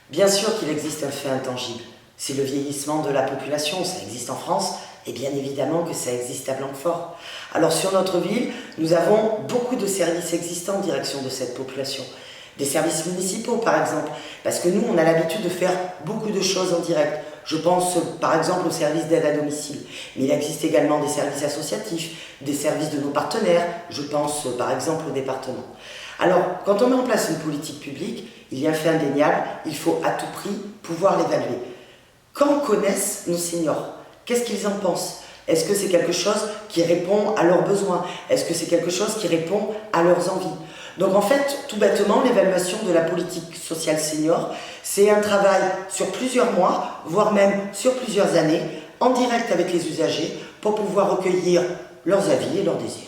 Bien sûr qu'il existe un fait intangible. C'est le vieillissement de la population, ça existe en France, et bien évidemment que ça existe à Blanquefort. Alors sur notre ville, nous avons beaucoup de services existants en direction de cette population. Des services municipaux par exemple, parce que nous on a l'habitude de faire beaucoup de choses en direct. Je pense par exemple aux services d'aide à domicile, mais il existe également des services associatifs, des services de nos partenaires, je pense par exemple au département. Alors, quand on met en place une politique publique, il y a un fait indéniable, il faut à tout prix pouvoir l'évaluer. Quand connaissent nos seniors? Qu'est-ce qu'ils en pensent? Est-ce que c'est quelque chose qui répond à leurs besoins? Est-ce que c'est quelque chose qui répond à leurs envies? Donc en fait, tout bêtement, l'évaluation de la politique sociale senior, c'est un travail sur plusieurs mois, voire même sur plusieurs années, en direct avec les usagers, pour pouvoir recueillir leurs avis et leurs désirs.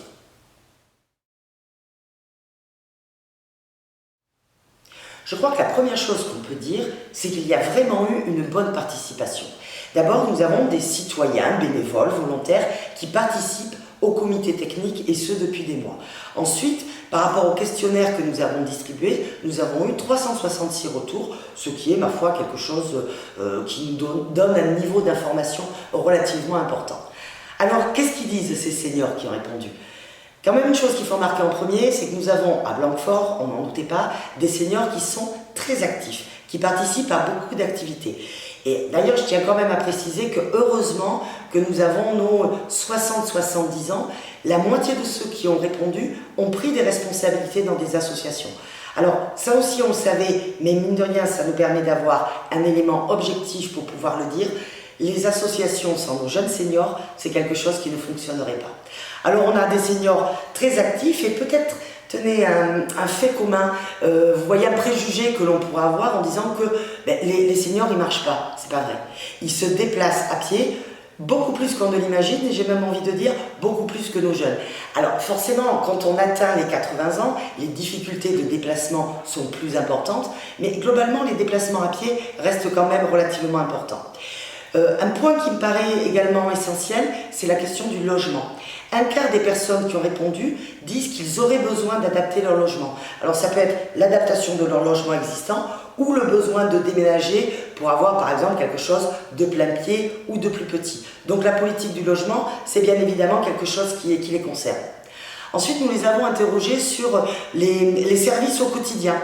Je crois que la première chose qu'on peut dire, c'est qu'il y a vraiment eu une bonne participation. D'abord, nous avons des citoyens, bénévoles, volontaires, qui participent au comité technique, et ce depuis des mois. Ensuite, par rapport au questionnaire que nous avons distribué, nous avons eu 366 retours, ce qui est, ma foi, quelque chose qui nous donne un niveau d'information relativement important. Alors, qu'est-ce qu'ils disent ces seniors qui ont répondu ? Quand même, une chose qu'il faut remarquer en premier, c'est que nous avons à Blanquefort, on n'en doutait pas, des seniors qui sont très actifs, qui participent à beaucoup d'activités. Et d'ailleurs, je tiens quand même à préciser que heureusement que nous avons nos 60-70 ans, la moitié de ceux qui ont répondu ont pris des responsabilités dans des associations. Alors ça aussi on le savait, mais mine de rien, ça nous permet d'avoir un élément objectif pour pouvoir le dire. Les associations sans nos jeunes seniors, c'est quelque chose qui ne fonctionnerait pas. Alors on a des seniors très actifs et peut-être, tenez, un fait commun, vous voyez un préjugé que l'on pourrait avoir en disant que les seniors ils ne marchent pas, c'est pas vrai. Ils se déplacent à pied, beaucoup plus qu'on ne l'imagine, et j'ai même envie de dire beaucoup plus que nos jeunes. Alors forcément, quand on atteint les 80 ans, les difficultés de déplacement sont plus importantes, mais globalement les déplacements à pied restent quand même relativement importants. Un point qui me paraît également essentiel, c'est la question du logement. Un quart des personnes qui ont répondu disent qu'ils auraient besoin d'adapter leur logement. Alors ça peut être l'adaptation de leur logement existant ou le besoin de déménager pour avoir par exemple quelque chose de plein pied ou de plus petit. Donc la politique du logement, c'est bien évidemment quelque chose qui les concerne. Ensuite, nous les avons interrogés sur les services au quotidien.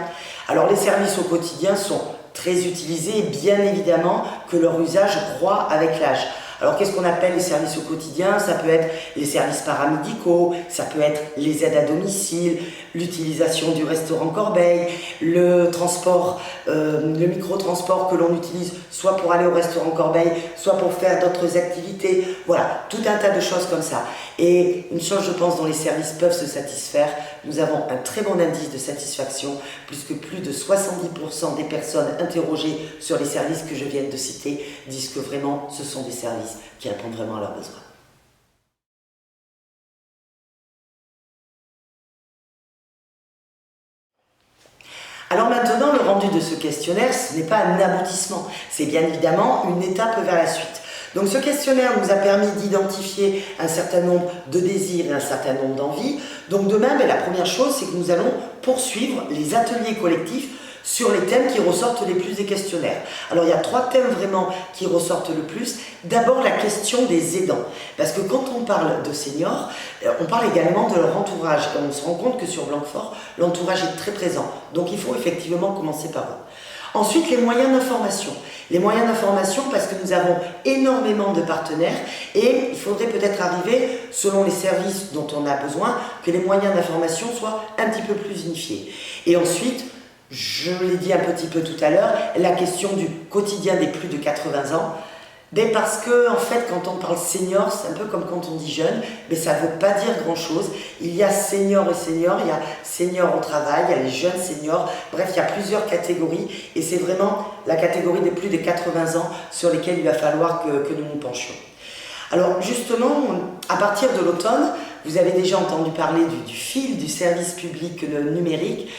Alors les services au quotidien sont très utilisés et bien évidemment que leur usage croît avec l'âge. Alors qu'est-ce qu'on appelle les services au quotidien? Ça peut être les services paramédicaux, ça peut être les aides à domicile, l'utilisation du restaurant Corbeil, le transport, le micro-transport que l'on utilise soit pour aller au restaurant Corbeil, soit pour faire d'autres activités. Voilà, tout un tas de choses comme ça. Et une chose, je pense, dont les services peuvent se satisfaire, nous avons un très bon indice de satisfaction, puisque plus de 70% des personnes interrogées sur les services que je viens de citer disent que vraiment ce sont des services qui répondent vraiment à leurs besoins. Alors maintenant, le rendu de ce questionnaire, ce n'est pas un aboutissement, c'est bien évidemment une étape vers la suite. Donc ce questionnaire nous a permis d'identifier un certain nombre de désirs et un certain nombre d'envies. Donc demain, la première chose, c'est que nous allons poursuivre les ateliers collectifs sur les thèmes qui ressortent les plus des questionnaires. Alors il y a 3 thèmes vraiment qui ressortent le plus. D'abord la question des aidants, parce que quand on parle de seniors, on parle également de leur entourage. Et on se rend compte que sur Blanquefort, l'entourage est très présent. Donc il faut effectivement commencer par eux. Ensuite, les moyens d'information. Les moyens d'information parce que nous avons énormément de partenaires et il faudrait peut-être arriver, selon les services dont on a besoin, que les moyens d'information soient un petit peu plus unifiés. Et ensuite, je l'ai dit un petit peu tout à l'heure, la question du quotidien des plus de 80 ans. Parce que, en fait, quand on parle senior, c'est un peu comme quand on dit jeune, mais ça ne veut pas dire grand-chose. Il y a senior et senior, il y a senior au travail, il y a les jeunes seniors, bref, il y a plusieurs catégories, et c'est vraiment la catégorie des plus de 80 ans sur lesquelles il va falloir que nous nous penchions. Alors, justement, à partir de l'automne, vous avez déjà entendu parler du fil du service public numérique.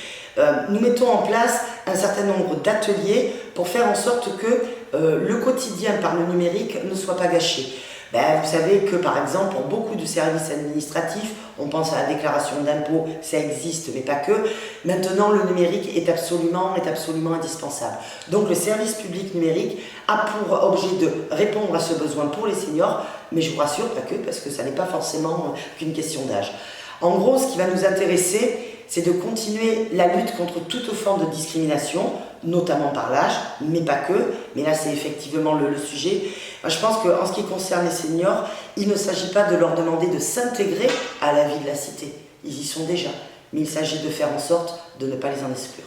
Nous mettons en place un certain nombre d'ateliers pour faire en sorte que le quotidien par le numérique ne soit pas gâché. Vous savez que par exemple pour beaucoup de services administratifs, on pense à la déclaration d'impôt, ça existe mais pas que. Maintenant le numérique est absolument indispensable. Donc le service public numérique a pour objet de répondre à ce besoin pour les seniors, mais je vous rassure, pas que, parce que ça n'est pas forcément qu'une question d'âge. En gros, ce qui va nous intéresser, c'est de continuer la lutte contre toute forme de discrimination, notamment par l'âge, mais pas que. Mais là, c'est effectivement le sujet. Je pense qu'en ce qui concerne les seniors, il ne s'agit pas de leur demander de s'intégrer à la vie de la cité. Ils y sont déjà. Mais il s'agit de faire en sorte de ne pas les en exclure.